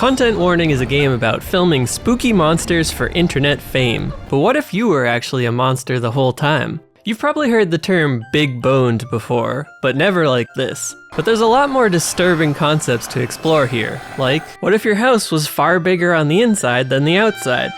Content Warning is a game about filming spooky monsters for internet fame. But what if you were actually a monster the whole time? You've probably heard the term big boned before, but never like this. But there's a lot more disturbing concepts to explore here, like, what if your house was far bigger on the inside than the outside?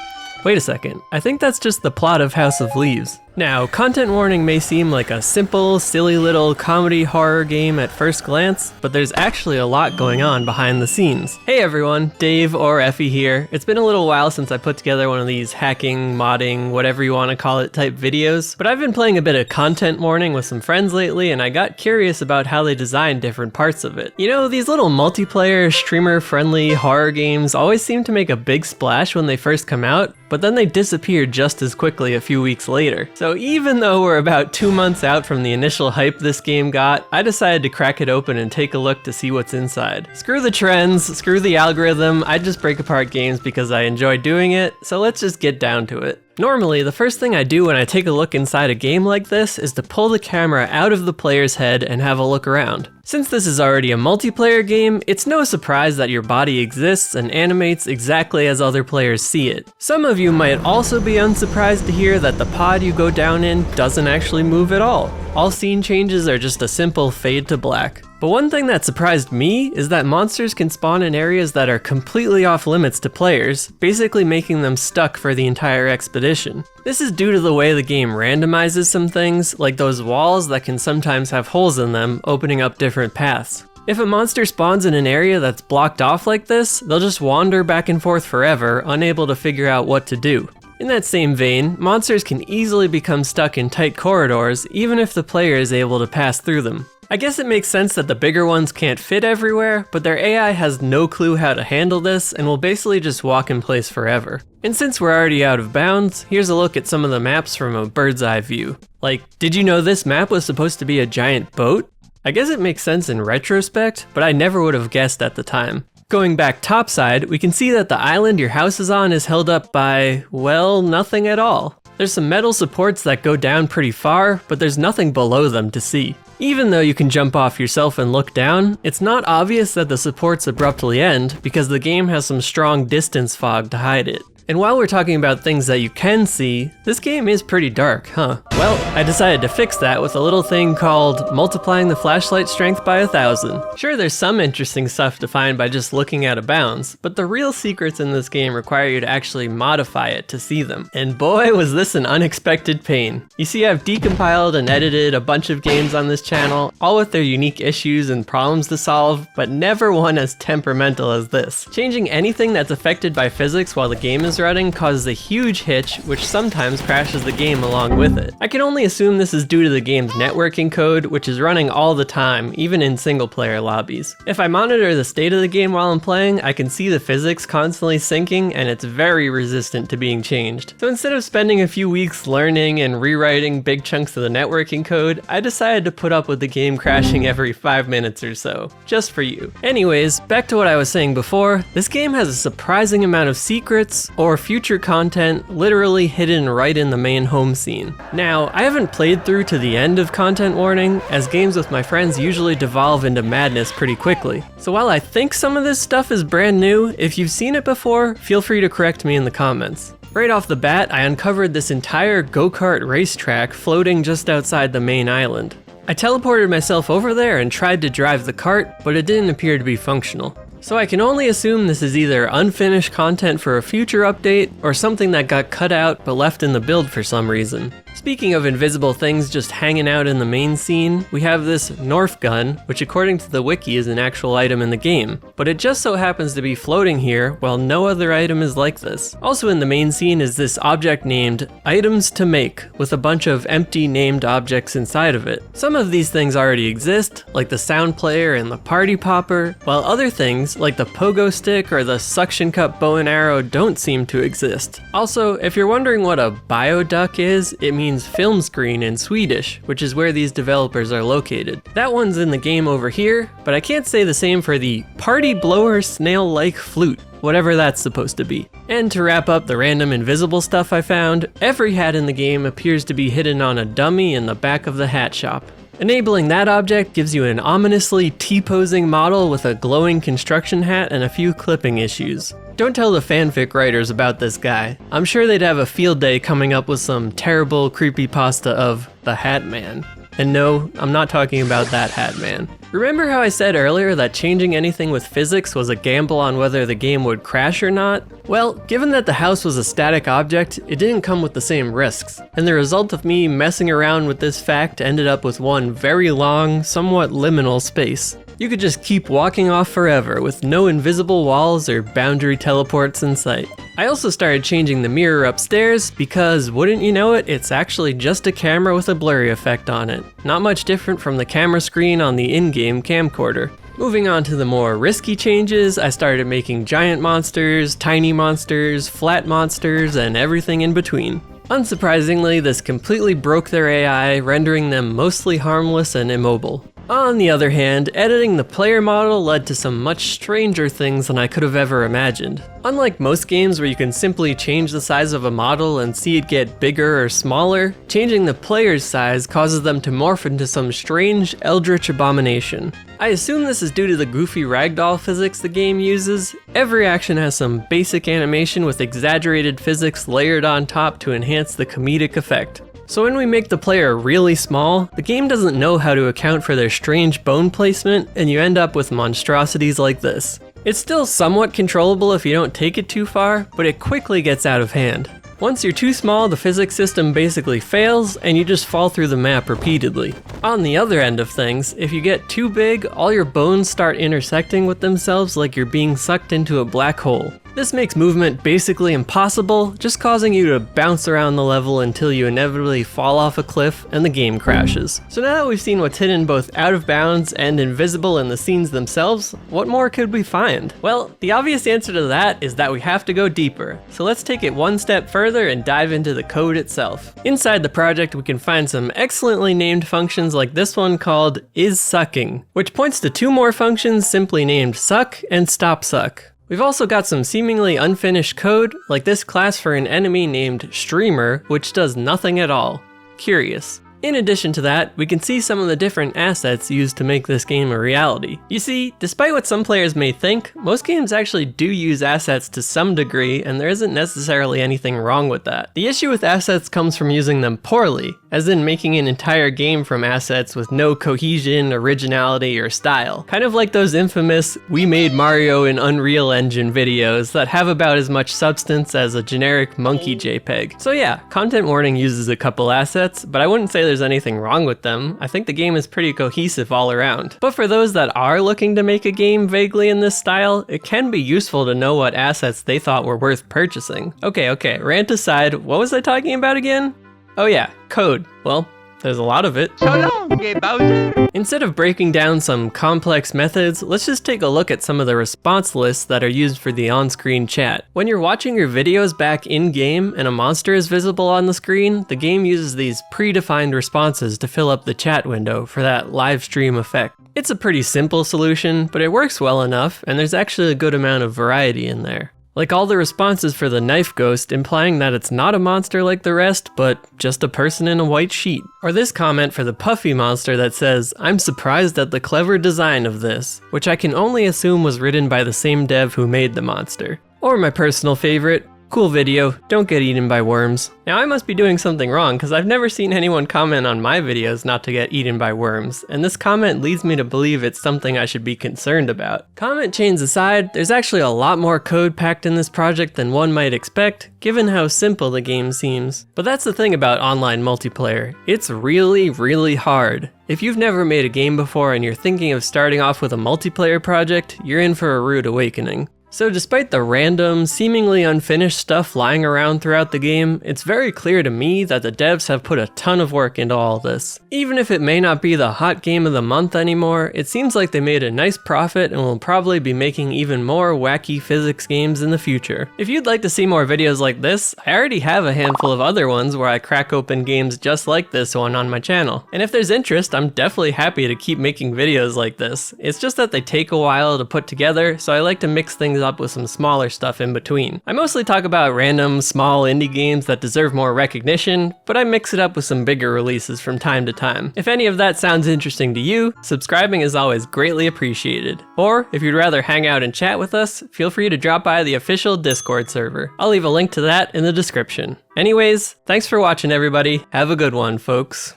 Wait a second, I think that's just the plot of House of Leaves. Now, Content Warning may seem like a simple, silly little comedy horror game at first glance, but there's actually a lot going on behind the scenes. Hey everyone, Dave or Effie here. It's been a little while since I put together one of these hacking, modding, whatever you want to call it type videos, but I've been playing a bit of Content Warning with some friends lately, and I got curious about how they design different parts of it. You know, these little multiplayer, streamer-friendly horror games always seem to make a big splash when they first come out, but then they disappear just as quickly a few weeks later. So even though we're about 2 months out from the initial hype this game got, I decided to crack it open and take a look to see what's inside. Screw the trends, screw the algorithm, I just break apart games because I enjoy doing it, so let's just get down to it. Normally, the first thing I do when I take a look inside a game like this is to pull the camera out of the player's head and have a look around. Since this is already a multiplayer game, it's no surprise that your body exists and animates exactly as other players see it. Some of you might also be unsurprised to hear that the pod you go down in doesn't actually move at all. All scene changes are just a simple fade to black. But one thing that surprised me is that monsters can spawn in areas that are completely off limits to players, basically making them stuck for the entire expedition. This is due to the way the game randomizes some things, like those walls that can sometimes have holes in them, opening up different paths. If a monster spawns in an area that's blocked off like this, they'll just wander back and forth forever, unable to figure out what to do. In that same vein, monsters can easily become stuck in tight corridors, even if the player is able to pass through them. I guess it makes sense that the bigger ones can't fit everywhere, but their AI has no clue how to handle this and will basically just walk in place forever. And since we're already out of bounds, here's a look at some of the maps from a bird's eye view. Like, did you know this map was supposed to be a giant boat? I guess it makes sense in retrospect, but I never would have guessed at the time. Going back topside, we can see that the island your house is on is held up by, well, nothing at all. There's some metal supports that go down pretty far, but there's nothing below them to see. Even though you can jump off yourself and look down, it's not obvious that the supports abruptly end because the game has some strong distance fog to hide it. And while we're talking about things that you can see, this game is pretty dark, huh? Well, I decided to fix that with a little thing called multiplying the flashlight strength by 1,000. Sure, there's some interesting stuff to find by just looking out of bounds, but the real secrets in this game require you to actually modify it to see them. And boy, was this an unexpected pain. You see, I've decompiled and edited a bunch of games on this channel, all with their unique issues and problems to solve, but never one as temperamental as this. Changing anything that's affected by physics while the game is running causes a huge hitch, which sometimes crashes the game along with it. I can only assume this is due to the game's networking code, which is running all the time, even in single player lobbies. If I monitor the state of the game while I'm playing, I can see the physics constantly syncing, and it's very resistant to being changed. So instead of spending a few weeks learning and rewriting big chunks of the networking code, I decided to put up with the game crashing every 5 minutes or so, just for you. Anyways, back to what I was saying before, this game has a surprising amount of secrets, or future content literally hidden right in the main home scene. Now, I haven't played through to the end of Content Warning, as games with my friends usually devolve into madness pretty quickly. So while I think some of this stuff is brand new, if you've seen it before, feel free to correct me in the comments. Right off the bat, I uncovered this entire go-kart racetrack floating just outside the main island. I teleported myself over there and tried to drive the cart, but it didn't appear to be functional. So I can only assume this is either unfinished content for a future update, or something that got cut out but left in the build for some reason. Speaking of invisible things just hanging out in the main scene, we have this Norf gun, which according to the wiki is an actual item in the game, but it just so happens to be floating here while no other item is like this. Also in the main scene is this object named Items to Make, with a bunch of empty named objects inside of it. Some of these things already exist, like the sound player and the party popper, while other things, like the pogo stick or the suction cup bow and arrow, don't seem to exist. Also, if you're wondering what a bioduck is, it means film screen in Swedish, which is where these developers are located. That one's in the game over here, but I can't say the same for the party blower snail-like flute, whatever that's supposed to be. And to wrap up the random invisible stuff I found, every hat in the game appears to be hidden on a dummy in the back of the hat shop. Enabling that object gives you an ominously T-posing model with a glowing construction hat and a few clipping issues. Don't tell the fanfic writers about this guy. I'm sure they'd have a field day coming up with some terrible creepypasta of the Hat Man. And no, I'm not talking about that Hat Man. Remember how I said earlier that changing anything with physics was a gamble on whether the game would crash or not? Well, given that the house was a static object, it didn't come with the same risks. And the result of me messing around with this fact ended up with one very long, somewhat liminal space. You could just keep walking off forever with no invisible walls or boundary teleports in sight. I also started changing the mirror upstairs because, wouldn't you know it, it's actually just a camera with a blurry effect on it. Not much different from the camera screen on the in-game camcorder. Moving on to the more risky changes, I started making giant monsters, tiny monsters, flat monsters, and everything in between. Unsurprisingly, this completely broke their AI, rendering them mostly harmless and immobile. On the other hand, editing the player model led to some much stranger things than I could have ever imagined. Unlike most games where you can simply change the size of a model and see it get bigger or smaller, changing the player's size causes them to morph into some strange eldritch abomination. I assume this is due to the goofy ragdoll physics the game uses. Every action has some basic animation with exaggerated physics layered on top to enhance the comedic effect. So when we make the player really small, the game doesn't know how to account for their strange bone placement, and you end up with monstrosities like this. It's still somewhat controllable if you don't take it too far, but it quickly gets out of hand. Once you're too small, the physics system basically fails, and you just fall through the map repeatedly. On the other end of things, if you get too big, all your bones start intersecting with themselves like you're being sucked into a black hole. This makes movement basically impossible, just causing you to bounce around the level until you inevitably fall off a cliff and the game crashes. So now that we've seen what's hidden both out of bounds and invisible in the scenes themselves, what more could we find? Well, the obvious answer to that is that we have to go deeper. So let's take it one step further and dive into the code itself. Inside the project, we can find some excellently named functions like this one called isSucking, which points to two more functions simply named suck and stop suck. We've also got some seemingly unfinished code, like this class for an enemy named Streamer, which does nothing at all. Curious. In addition to that, we can see some of the different assets used to make this game a reality. You see, despite what some players may think, most games actually do use assets to some degree, and there isn't necessarily anything wrong with that. The issue with assets comes from using them poorly, as in making an entire game from assets with no cohesion, originality, or style. Kind of like those infamous "we made Mario in Unreal Engine" videos that have about as much substance as a generic monkey JPEG. So yeah, content warning uses a couple assets, but I wouldn't say there's anything wrong with them. I think the game is pretty cohesive all around. But for those that are looking to make a game vaguely in this style, it can be useful to know what assets they thought were worth purchasing. Okay, rant aside, what was I talking about again? Oh yeah, code. Well, there's a lot of it. So long, Bowser! Instead of breaking down some complex methods, let's just take a look at some of the response lists that are used for the on-screen chat. When you're watching your videos back in-game and a monster is visible on the screen, the game uses these predefined responses to fill up the chat window for that live stream effect. It's a pretty simple solution, but it works well enough, and there's actually a good amount of variety in there. Like all the responses for the knife ghost implying that it's not a monster like the rest, but just a person in a white sheet. Or this comment for the puffy monster that says, "I'm surprised at the clever design of this," which I can only assume was written by the same dev who made the monster. Or my personal favorite, "Cool video, don't get eaten by worms." Now I must be doing something wrong because I've never seen anyone comment on my videos not to get eaten by worms, and this comment leads me to believe it's something I should be concerned about. Comment chains aside, there's actually a lot more code packed in this project than one might expect, given how simple the game seems. But that's the thing about online multiplayer. It's really hard. If you've never made a game before and you're thinking of starting off with a multiplayer project, you're in for a rude awakening. So despite the random, seemingly unfinished stuff lying around throughout the game, it's very clear to me that the devs have put a ton of work into all this. Even if it may not be the hot game of the month anymore, it seems like they made a nice profit and will probably be making even more wacky physics games in the future. If you'd like to see more videos like this, I already have a handful of other ones where I crack open games just like this one on my channel. And if there's interest, I'm definitely happy to keep making videos like this. It's just that they take a while to put together, so I like to mix things it up with some smaller stuff in between. I mostly talk about random, small indie games that deserve more recognition, but I mix it up with some bigger releases from time to time. If any of that sounds interesting to you, subscribing is always greatly appreciated. Or, if you'd rather hang out and chat with us, feel free to drop by the official Discord server. I'll leave a link to that in the description. Anyways, thanks for watching everybody. Have a good one, folks.